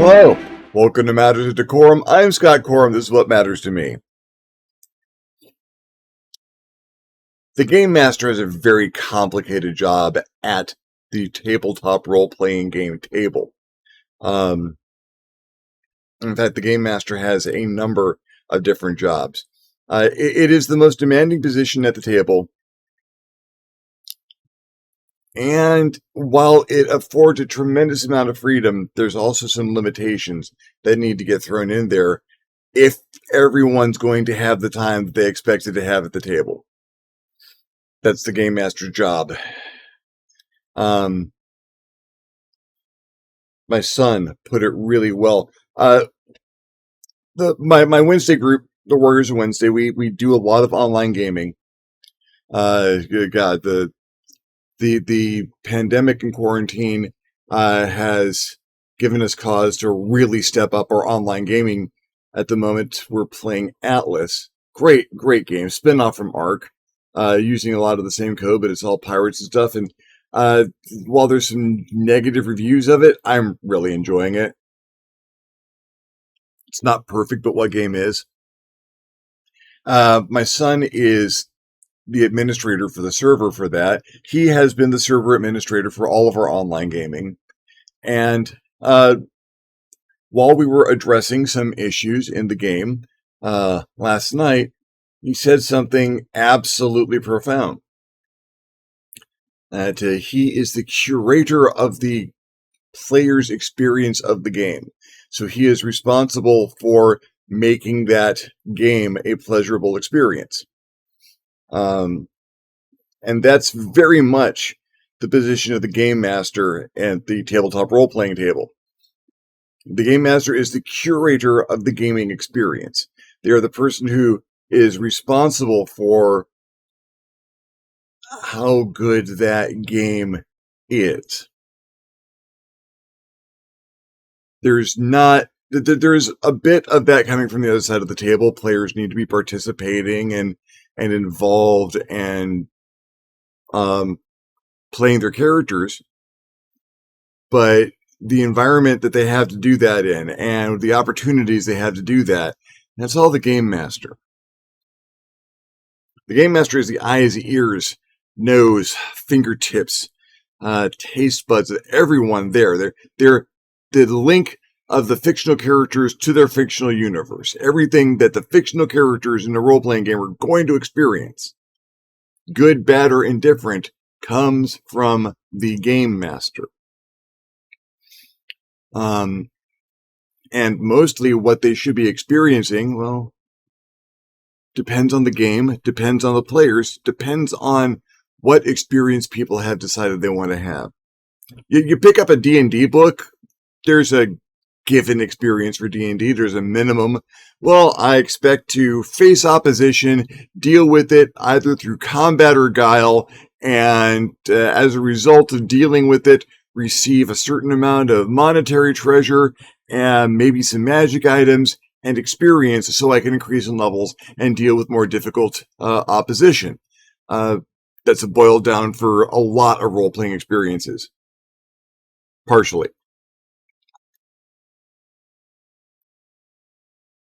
Hello, welcome to Matters of DeCorum. I'm Scott Corum. This is what matters to me. The Game Master has a very complicated job at the tabletop role-playing game table. In fact, the Game Master has a number of different jobs. It is the most demanding position at the table, and while it affords a tremendous amount of freedom, there's also some limitations that need to get thrown in there if everyone's going to have the time that they expected to have at the table. That's the Game Master's job. My son put it really well. My Wednesday group, the Warriors of Wednesday, we do a lot of online gaming. God, the pandemic and quarantine has given us cause to really step up our online gaming. At the moment, we're playing Atlas. Great game. Spin-off from Ark. Using a lot of the same code, but it's all pirates and stuff. And while there's some negative reviews of it, I'm really enjoying it. It's not perfect, but what game is? My son is the administrator for the server for that. He has been the server administrator for all of our online gaming. And while we were addressing some issues in the game last night, he said something absolutely profound. That he is the curator of the player's experience of the game. So he is responsible for making that game a pleasurable experience. And that's very much the position of the Game Master at the tabletop role-playing table. The Game Master is the curator of the gaming experience. They are the person who is responsible for how good that game is. There's a bit of that coming from the other side of the table. Players need to be participating and involved and playing their characters, but the environment that they have to do that in and the opportunities they have to do that, that's all the Game Master. The Game Master is the eyes, ears, nose, fingertips, taste buds of everyone there. They're the link of the fictional characters to their fictional universe. Everything that the fictional characters in the role-playing game are going to experience, good, bad, or indifferent, comes from the Game Master. And mostly what they should be experiencing, well, depends on the game, depends on the players, depends on what experience people have decided they want to have. You pick up a D&D book, there's a given experience for D&D, there's a minimum. Well, I expect to face opposition, deal with it either through combat or guile, and as a result of dealing with it, receive a certain amount of monetary treasure and maybe some magic items and experience so I can increase in levels and deal with more difficult opposition. That's boiled down for a lot of role-playing experiences. Partially.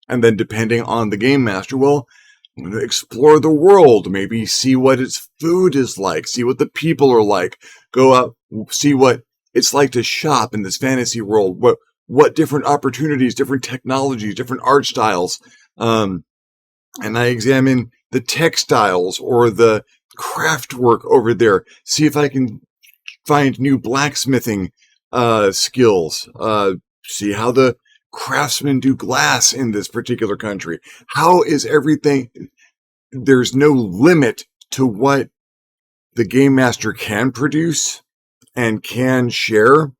And then depending on the Game Master, well, explore the world, maybe see what its food is like, see what the people are like, go out, see what it's like to shop in this fantasy world, what different opportunities, different technologies, different art styles. And I examine the textiles or the craft work over there, see if I can find new blacksmithing skills, see how the craftsmen do glass in this particular country. How is everything? There's no limit to what the Game Master can produce and can share.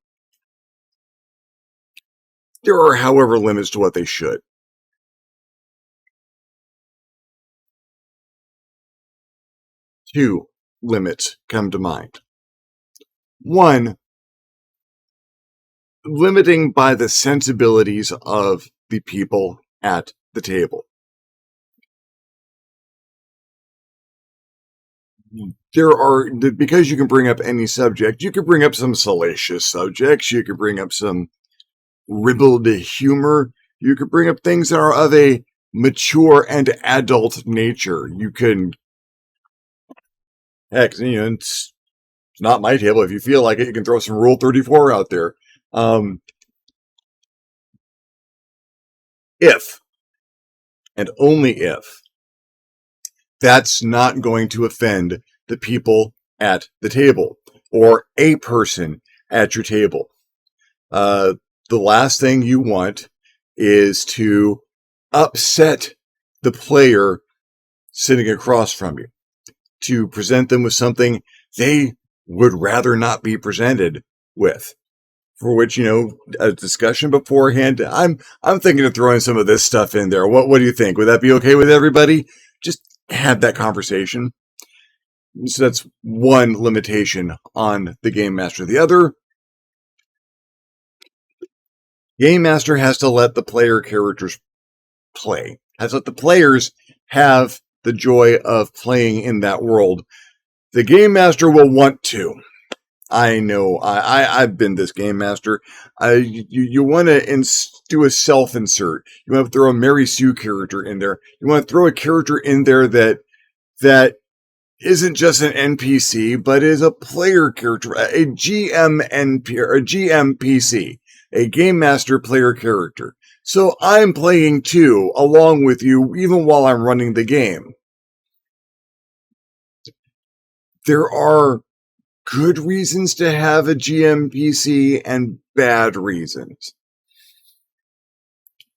There are, however, limits to what they should. Two limits come to mind. One, limiting by the sensibilities of the people at the table. Because you can bring up any subject, you could bring up some salacious subjects, you could bring up some ribald humor. You could bring up things that are of a mature and adult nature. You can, heck, it's not my table. If you feel like it, you can throw some Rule 34 out there. If, and only if, that's not going to offend the people at the table or a person at your table. The last thing you want is to upset the player sitting across from you, to present them with something they would rather not be presented with. For which, a discussion beforehand. I'm thinking of throwing some of this stuff in there. What do you think? Would that be okay with everybody? Just have that conversation. So that's one limitation on the Game Master. The other, Game Master has to let the player characters play. Has to let the players have the joy of playing in that world. The Game Master will want to. I know. I've been this Game Master. You want to do a self-insert. You want to throw a Mary Sue character in there. You want to throw a character in there that isn't just an NPC, but is a player character, a GMNP or a GMPC, a Game Master player character. So I'm playing too, along with you, even while I'm running the game. There are good reasons to have a GMPC and bad reasons.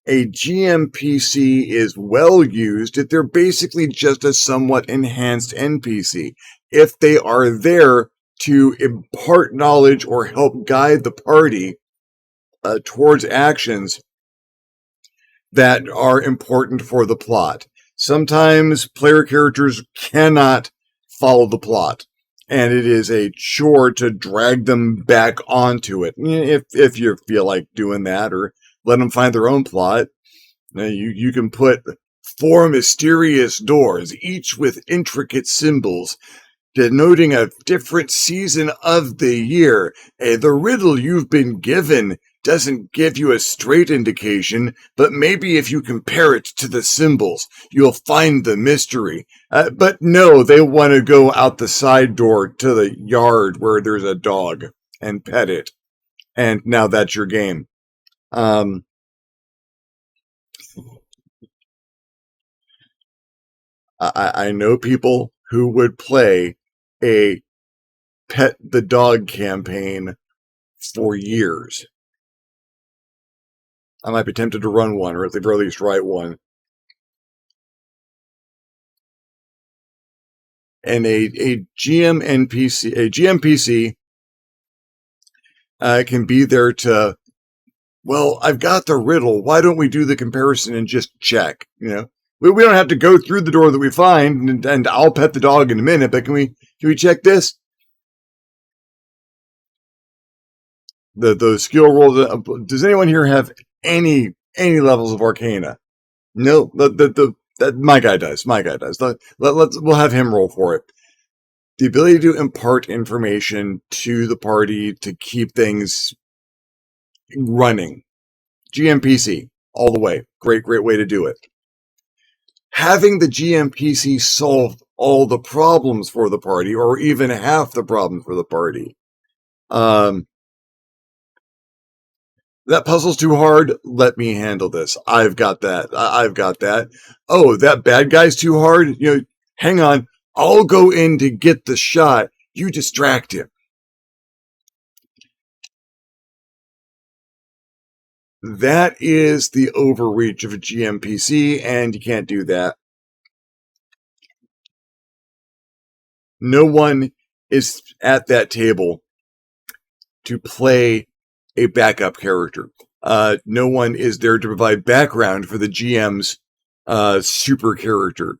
A GMPC is well used if they're basically just a somewhat enhanced NPC. If they are there to impart knowledge or help guide the party towards actions that are important for the plot. Sometimes player characters cannot follow the plot, and it is a chore to drag them back onto it. If you feel like doing that, or let them find their own plot, you can put 4 mysterious doors, each with intricate symbols denoting a different season of the year. The riddle you've been given doesn't give you a straight indication, but maybe if you compare it to the symbols, you'll find the mystery. But no, they want to go out the side door to the yard where there's a dog and pet it. And now that's your game. I know people who would play a pet the dog campaign for years. I might be tempted to run one, or at the very least write one. And a GMPC can be there to, well, I've got the riddle. Why don't we do the comparison and just check? We don't have to go through the door that we find, and I'll pet the dog in a minute. But can we check this? Those skill rolls. Does anyone here have any levels of Arcana? No. My guy does. We'll have him roll for it. The ability to impart information to the party to keep things running. GMPC, all the way. Great way to do it. Having the GMPC solve all the problems for the party, or even half the problems for the party. That puzzle's too hard. Let me handle this. I've got that. Oh, that bad guy's too hard. Hang on. I'll go in to get the shot. You distract him. That is the overreach of a GMPC, and you can't do that. No one is at that table to play a backup character. No one is there to provide background for the GM's super character.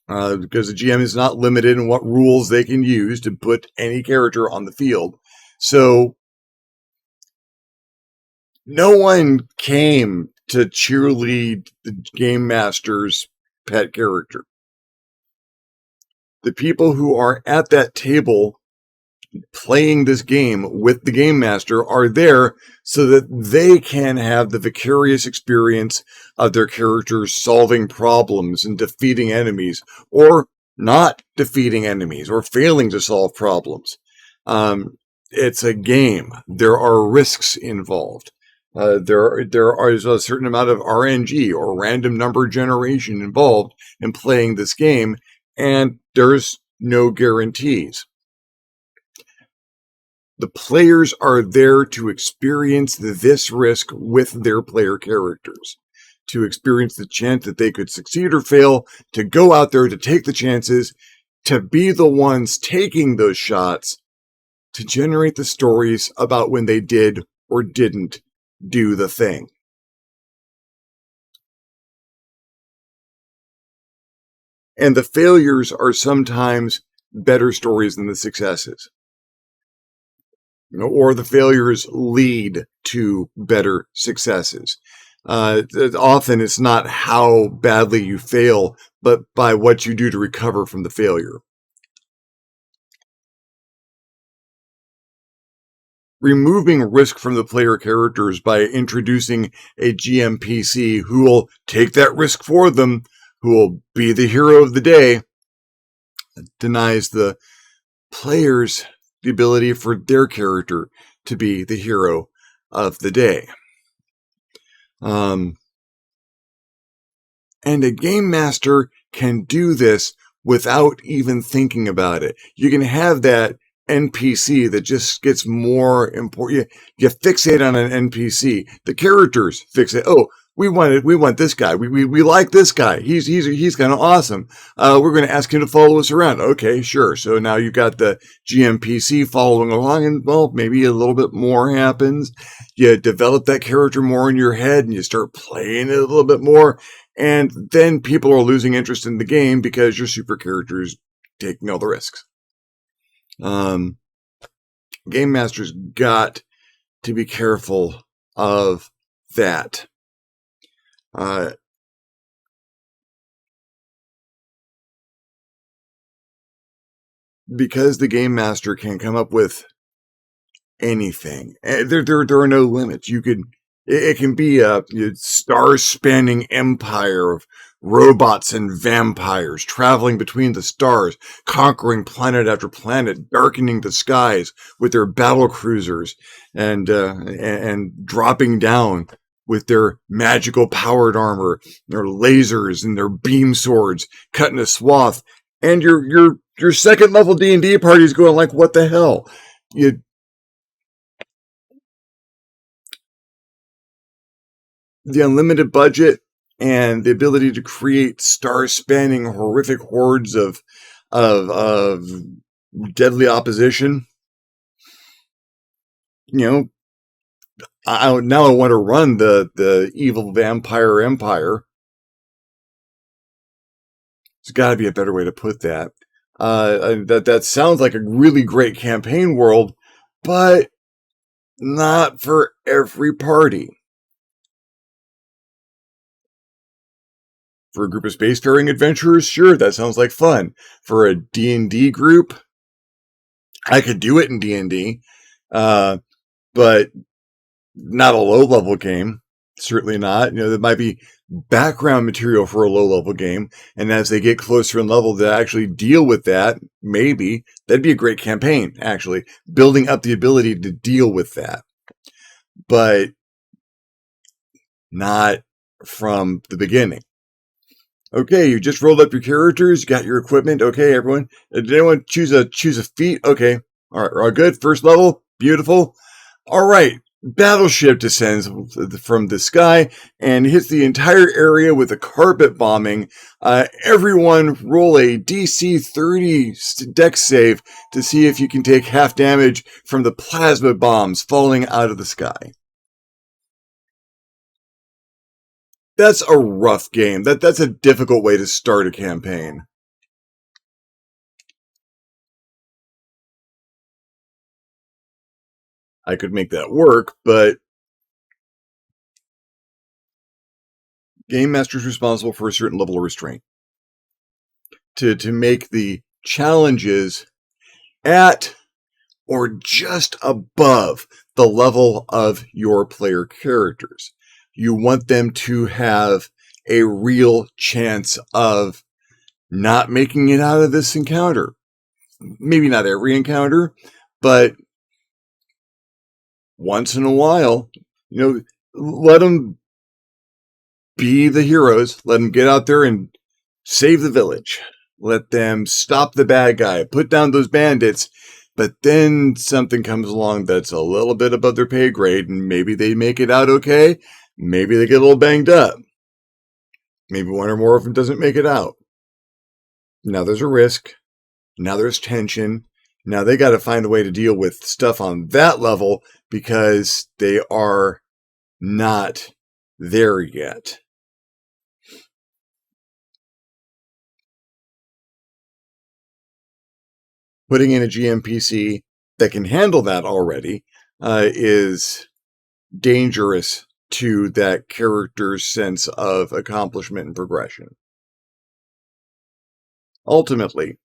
Because the GM is not limited in what rules they can use to put any character on the field. So no one came to cheerlead the Game Master's pet character. The people who are at that table playing this game with the game master are there so that they can have the vicarious experience of their characters solving problems and defeating enemies, or not defeating enemies, or failing to solve problems. It's a game. There are risks involved. There is a certain amount of RNG, or random number generation, involved in playing this game, and there's no guarantees. The players are there to experience this risk with their player characters, to experience the chance that they could succeed or fail, to go out there to take the chances, to be the ones taking those shots, to generate the stories about when they did or didn't do the thing. And the failures are sometimes better stories than the successes. Or the failures lead to better successes. Often it's not how badly you fail, but by what you do to recover from the failure. Removing risk from the player characters by introducing a GMPC who will take that risk for them, who will be the hero of the day, denies the players the ability for their character to be the hero of the day. And a game master can do this without even thinking about it. You can have that NPC that just gets more important. You fixate on an NPC. The characters fixate. Oh, we want this guy. We like this guy. He's kind of awesome. We're going to ask him to follow us around. Okay, sure. So now you got the GMPC following along, and well, maybe a little bit more happens. You develop that character more in your head, and you start playing it a little bit more, and then people are losing interest in the game because your super character is taking all the risks. Game masters got to be careful of that. Because the game master can come up with anything. There are no limits. It can be a star-spanning empire of robots and vampires traveling between the stars, conquering planet after planet, darkening the skies with their battle cruisers, and dropping down with their magical powered armor, their lasers and their beam swords, cutting a swath. And your second level D&D party is going like, what the hell? The unlimited budget and the ability to create star-spanning horrific hordes of deadly opposition. I want to run the evil vampire empire. There's got to be a better way to put that. That sounds like a really great campaign world, but not for every party. For a group of spacefaring adventurers, sure, that sounds like fun. For a D&D group, I could do it in D&D, but not a low-level game. Certainly not. There might be background material for a low-level game, and as they get closer in level to actually deal with that, maybe, that'd be a great campaign, actually. Building up the ability to deal with that. But not from the beginning. Okay, you just rolled up your characters, you got your equipment. Okay, everyone. Did anyone choose a feat? Okay. All good. First level. Beautiful. All right. Battleship descends from the sky and hits the entire area with a carpet bombing. Everyone roll a DC 30 dex save to see if you can take half damage from the plasma bombs falling out of the sky. That's a rough game. That's a difficult way to start a campaign. I could make that work, but Game Master's responsible for a certain level of restraint. To make the challenges at or just above the level of your player characters. You want them to have a real chance of not making it out of this encounter. Maybe not every encounter, but once in a while, let them be the heroes. Let them get out there and save the village. Let them stop the bad guy, put down those bandits. But then something comes along that's a little bit above their pay grade, and maybe they make it out okay. Maybe they get a little banged up. Maybe one or more of them doesn't make it out. Now there's a risk. Now there's tension. Now they got to find a way to deal with stuff on that level because they are not there yet. Putting in a GMPC that can handle that already is dangerous to that character's sense of accomplishment and progression. Ultimately,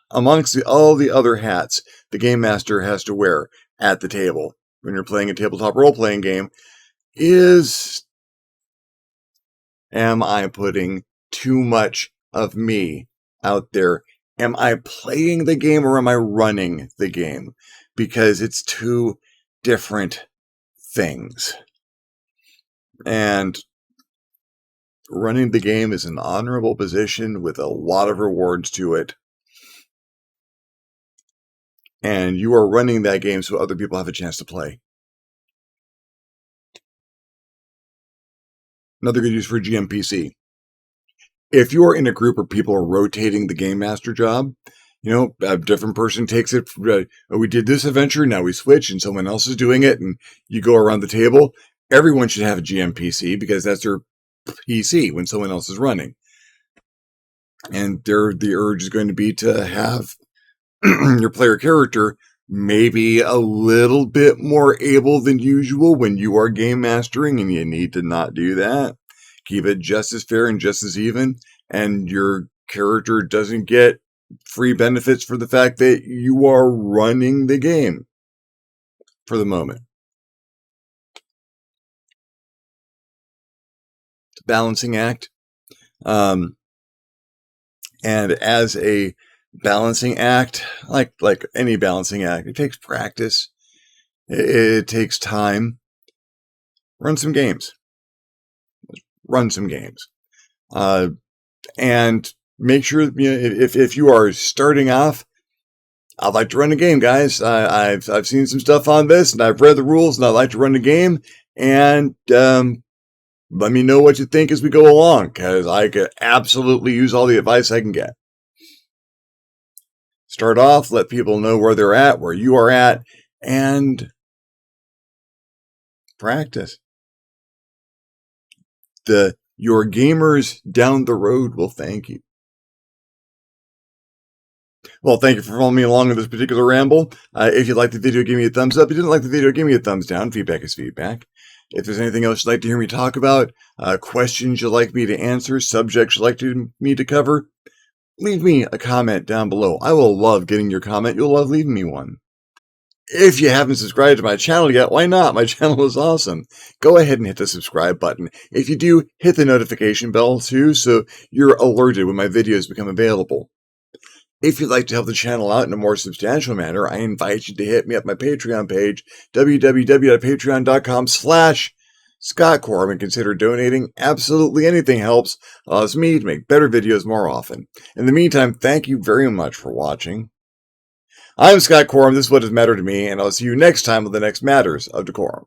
amongst all the other hats the game master has to wear at the table when you're playing a tabletop role-playing game is, am I putting too much of me out there? Am I playing the game or am I running the game? Because it's two different things. And running the game is an honorable position with a lot of rewards to it. And you are running that game so other people have a chance to play. Another good use for GMPC. If you are in a group where people are rotating the game master job, a different person takes it. We did this adventure, now we switch, and someone else is doing it, and you go around the table. Everyone should have a GMPC because that's their PC when someone else is running. And the urge is going to be to have your player character maybe a little bit more able than usual when you are game mastering, and you need to not do that. Keep it just as fair and just as even, and your character doesn't get free benefits for the fact that you are running the game for the moment. It's a balancing act. And as a balancing act, like any balancing act, it takes practice. It takes time. Run some games. And make sure, if you are starting off, I'd like to run a game, guys. I've seen some stuff on this, and I've read the rules, and I'd like to run a game. And let me know what you think as we go along, because I could absolutely use all the advice I can get. Start off, let people know where they're at, where you are at, and practice. Your gamers down the road will thank you. Well, thank you for following me along in this particular ramble. If you liked the video, give me a thumbs up. If you didn't like the video, give me a thumbs down. Feedback is feedback. If there's anything else you'd like to hear me talk about, questions you'd like me to answer, subjects you'd like me to cover, leave me a comment down below. I will love getting your comment. You'll love leaving me one. If you haven't subscribed to my channel yet, why not? My channel is awesome. Go ahead and hit the subscribe button. If you do, hit the notification bell too, so you're alerted when my videos become available. If you'd like to help the channel out in a more substantial manner, I invite you to hit me up my Patreon page, www.patreon.com/ScottCorum, and consider donating. Absolutely anything helps. Allows me to make better videos more often. In the meantime, thank you very much for watching. I'm Scott Corum, this is what has mattered to me, and I'll see you next time with the next Matters of DeCorum.